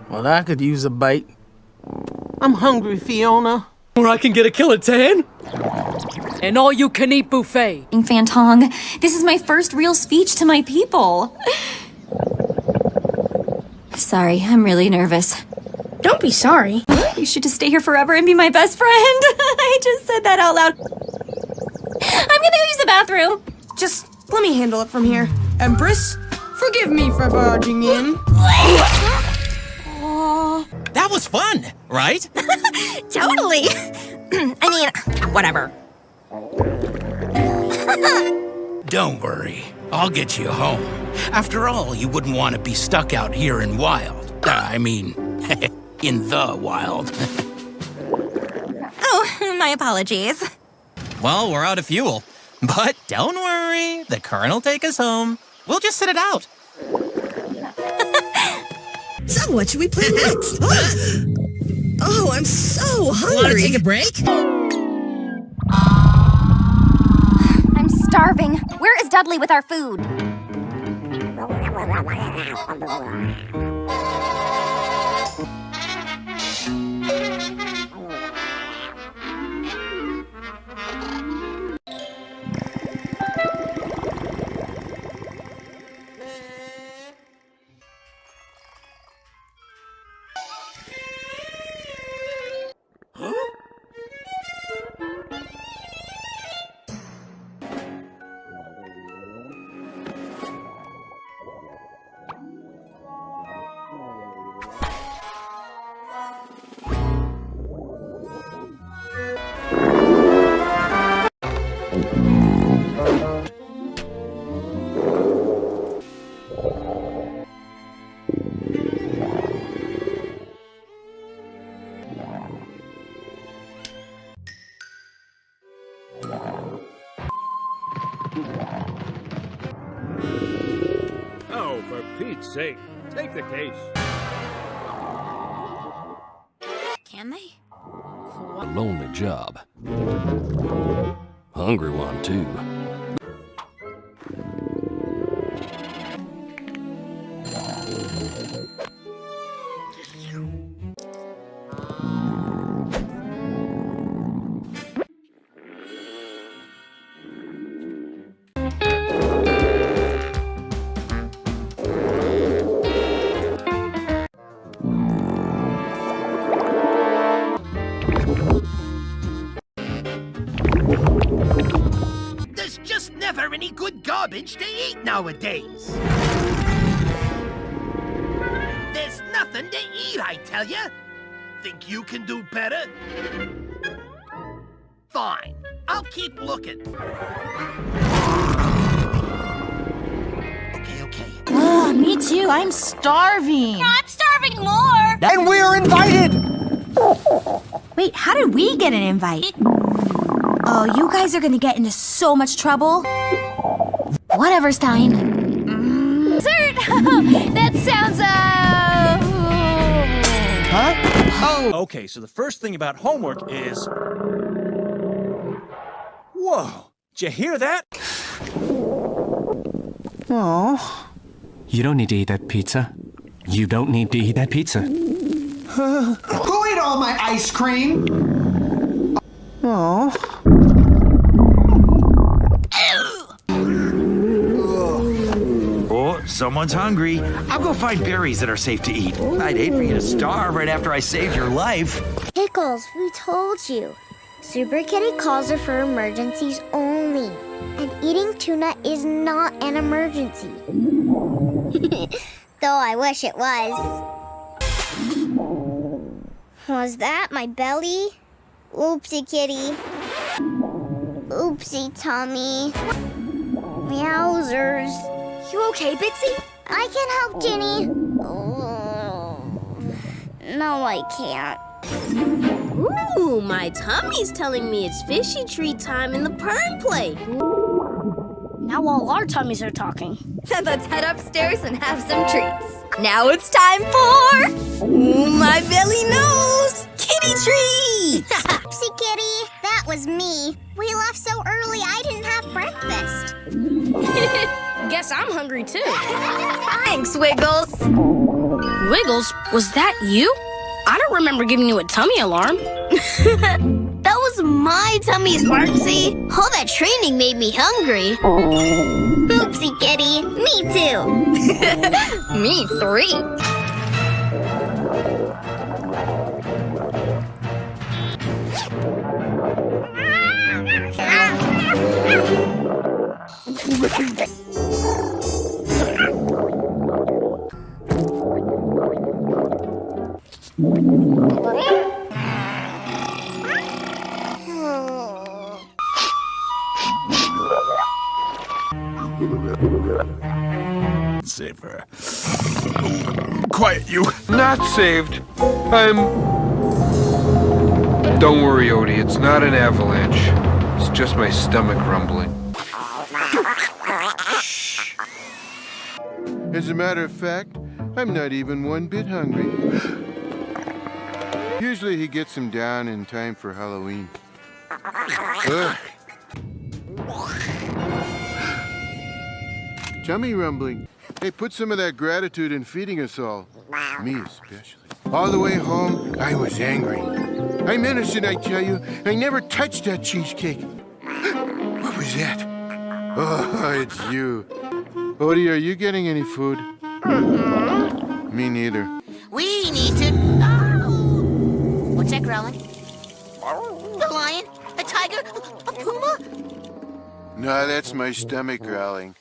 Well, I could use a bite. I'm hungry, Fiona. Or I can get a killer tan. An all-you-can-eat buffet. Fantong, this is my first real speech to my people. Sorry, I'm really nervous. Don't be sorry. You should just stay here forever and be my best friend. I just said that out loud. I'm gonna go use the bathroom. Just let me handle it from here. Empress, forgive me for barging in. That was fun, right? Totally. I mean, whatever. Don't worry, I'll get you home. After all, you wouldn't want to be stuck out here in wild. I mean, in the wild. Oh, my apologies. Well, we're out of fuel. But don't worry, the Colonel will take us home. We'll just sit it out. So what should we play next? Oh, I'm so hungry. Want to take a break? I'm starving. Where is Dudley with our food? Oh, for Pete's sake, take the case. Can they? A lonely job. Hungry one, too. There's just never any good garbage to eat nowadays. There's nothing to eat, I tell ya. Think you can do better? Fine, I'll keep looking. Okay. Oh, me too. I'm starving. I'm starving more. And we're invited! Wait, how did we get an invite? Oh, you guys are gonna get into so much trouble. Whatever, Stein. Dessert! That sounds, Huh? Oh! Okay, so the first thing about homework is... Whoa! Did you hear that? Oh. You don't need to eat that pizza. You don't need to eat that pizza. Who ate all my ice cream? Oh. Oh, someone's hungry. I'll go find berries that are safe to eat. I'd hate for you to starve right after I saved your life. Pickles, we told you. Super Kitty calls are for emergencies only. And eating tuna is not an emergency. Though I wish it was. Was that my belly? Oopsie kitty. Oopsie tummy. Meowsers. You okay, Bitsy? I can help, Ginny. Oh. No, I can't. Ooh, my tummy's telling me it's fishy treat time in the perm plate. Now all our tummies are talking. Let's head upstairs and have some treats. Now it's time for... Ooh, my belly knows! Kitty treats! Oopsie kitty, that was me. We left so early I didn't have breakfast. Guess I'm hungry too. Thanks, Wiggles. Wiggles, was that you? I don't remember giving you a tummy alarm. That was my tummy, Sparksy. All that training made me hungry. Oopsie, kitty. Me too. Me 3. Save her. Quiet, you. Not saved. Don't worry, Odie. It's not an avalanche. It's just my stomach rumbling. As a matter of fact, I'm not even one bit hungry. Usually he gets him down in time for Halloween. Ugh. Tummy rumbling. Hey, put some of that gratitude in feeding us all. Me especially. All the way home, I was angry. I'm innocent, I tell you. I never touched that cheesecake. What was that? Oh, it's you. Odie, are you getting any food? Me neither. We need to... What's that growling? A lion? A tiger? A puma? No, that's my stomach growling.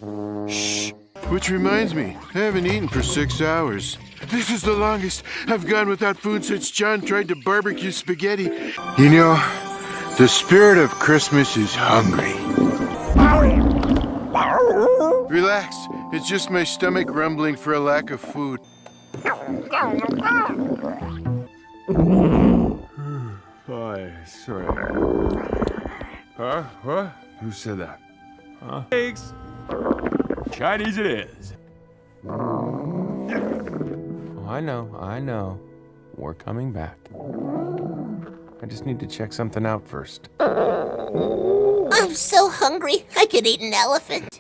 Shh. Which reminds me, I haven't eaten for 6 hours. This is the longest I've gone without food since John tried to barbecue spaghetti. You know, the spirit of Christmas is hungry. Relax. It's just my stomach rumbling for a lack of food. Hi, sorry. Huh? What? Who said that? Huh? Thanks. Chinese it is. Oh, I know. We're coming back. I just need to check something out first. I'm so hungry, I could eat an elephant.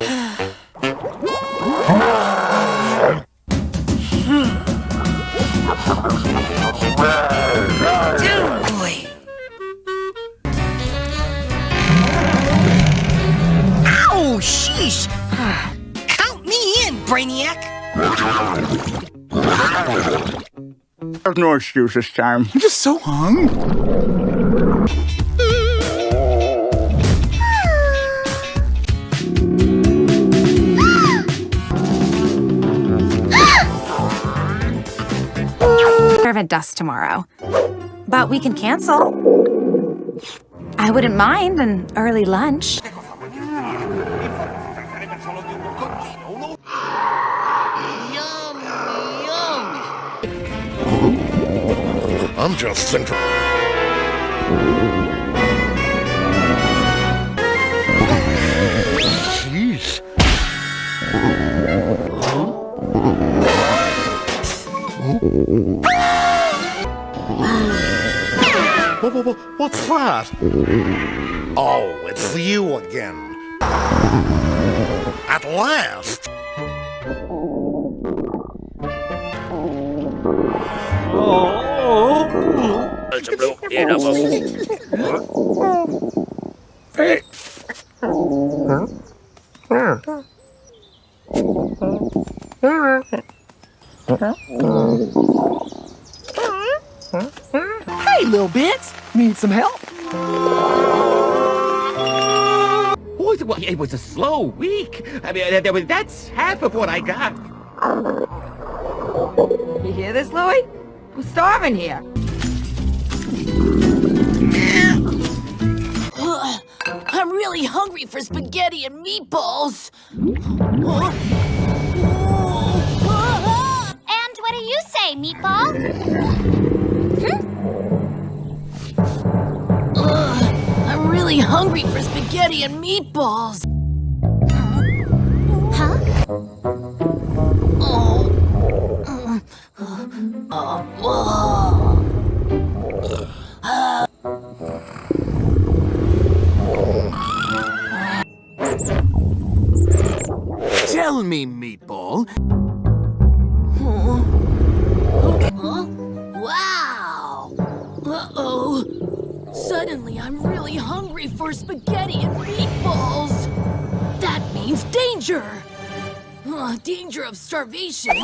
Down, boy. Ow, sheesh. Count me in, Brainiac. There's no excuse this time. I'm just so hungry. At dusk tomorrow, but we can cancel. I wouldn't mind an early lunch. I'm just thinking. Jeez. What's that? Oh, it's you again. At last. Hey. Hey, little bits. Need some help? Well, it was a slow week. I mean, that's half of what I got. You hear this, Louie? We're starving here. I'm really hungry for spaghetti and meatballs. And what do you say, Meatball? I'm really hungry for spaghetti and meatballs. Huh? Tell me, Meatball. Huh? Wow! Uh-oh. Suddenly, I'm really hungry for spaghetti and meatballs. That means danger. Danger of starvation.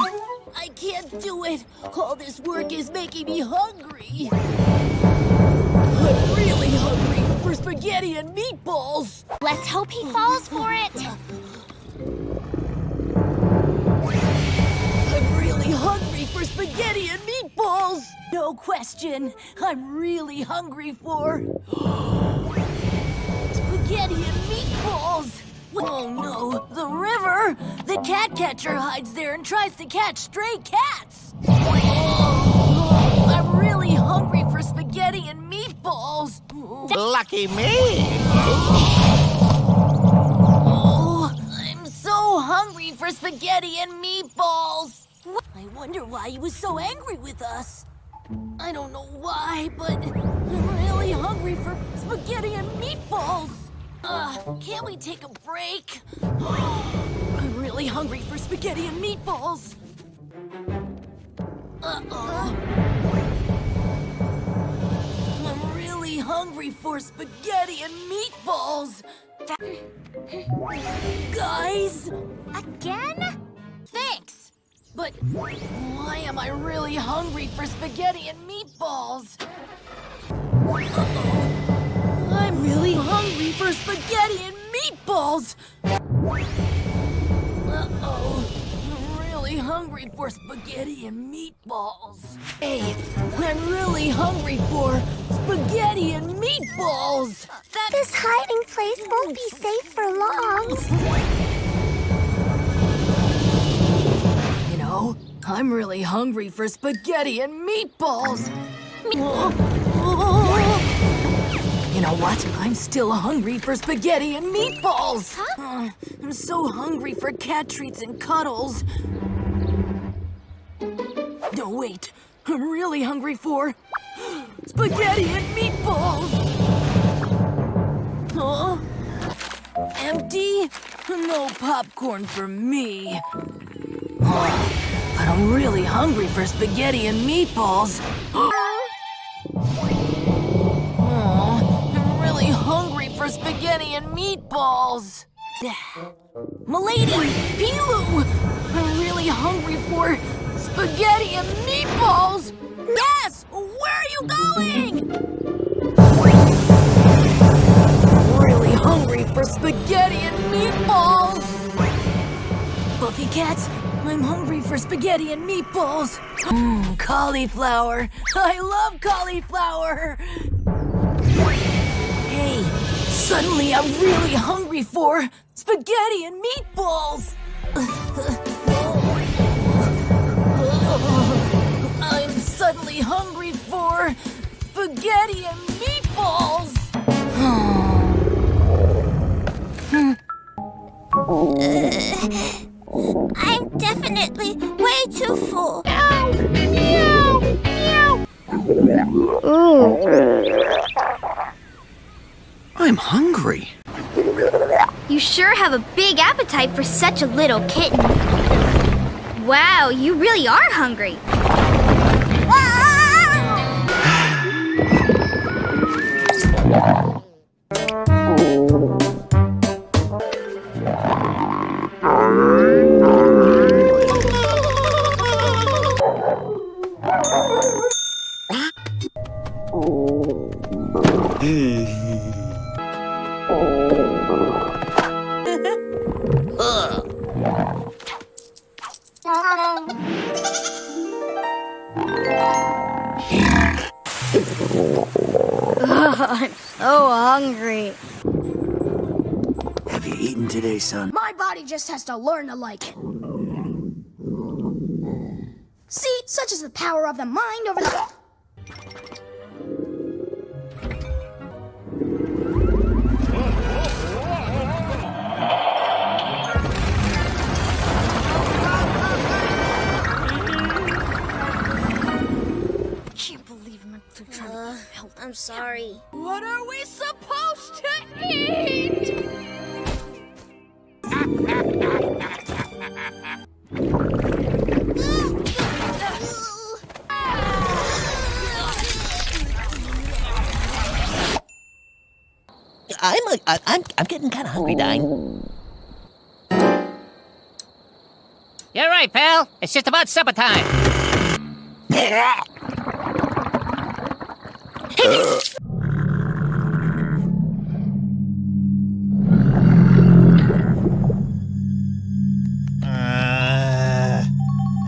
I can't do it. All this work is making me hungry. I'm really hungry for spaghetti and meatballs. Let's hope he falls for it. I'm really hungry for spaghetti and meatballs. No question. I'm really hungry for spaghetti and meatballs. Oh no, the river! The cat catcher hides there and tries to catch stray cats. I'm really hungry for spaghetti and meatballs. Lucky me! I'm so hungry for spaghetti and meatballs. I wonder why he was so angry with us. I don't know why, but I'm really hungry for spaghetti and meatballs. Can't we take a break? I'm really hungry for spaghetti and meatballs. Uh-oh. I'm really hungry for spaghetti and meatballs. Guys? Again? Thanks. But why am I really hungry for spaghetti and meatballs? Uh-oh. I'm really hungry for spaghetti and meatballs! Uh-oh. I'm really hungry for spaghetti and meatballs. Hey, I'm really hungry for spaghetti and meatballs! This hiding place won't be safe for long. You know, I'm really hungry for spaghetti and meatballs! You know what? I'm still hungry for spaghetti and meatballs! Huh? I'm so hungry for cat treats and cuddles. No, wait. I'm really hungry for spaghetti and meatballs! Huh? Empty? No popcorn for me. But I'm really hungry for spaghetti and meatballs. Hungry for spaghetti and meatballs. M'lady, Pilou, I'm really hungry for spaghetti and meatballs. Yes, where are you going? I'm really hungry for spaghetti and meatballs. Buffy Cats, I'm hungry for spaghetti and meatballs. Cauliflower, I love cauliflower. Hey, suddenly I'm really hungry for spaghetti and meatballs! I'm suddenly hungry for spaghetti and meatballs! I'm definitely way too full. I'm hungry. You sure have a big appetite for such a little kitten. Wow, you really are hungry. I'm so hungry. Have you eaten today, son? My body just has to learn to like it. See, such is the power of the mind over the... I'm sorry. What are we supposed to eat? I'm getting kind of hungry, Dine. You're right, pal. It's just about supper time.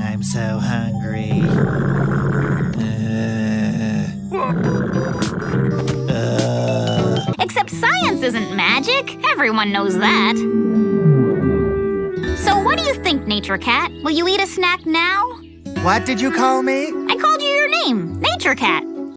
I'm so hungry. Except science isn't magic. Everyone knows that. So what do you think, Nature Cat? Will you eat a snack now? What did you call me? I called you your name, Nature Cat.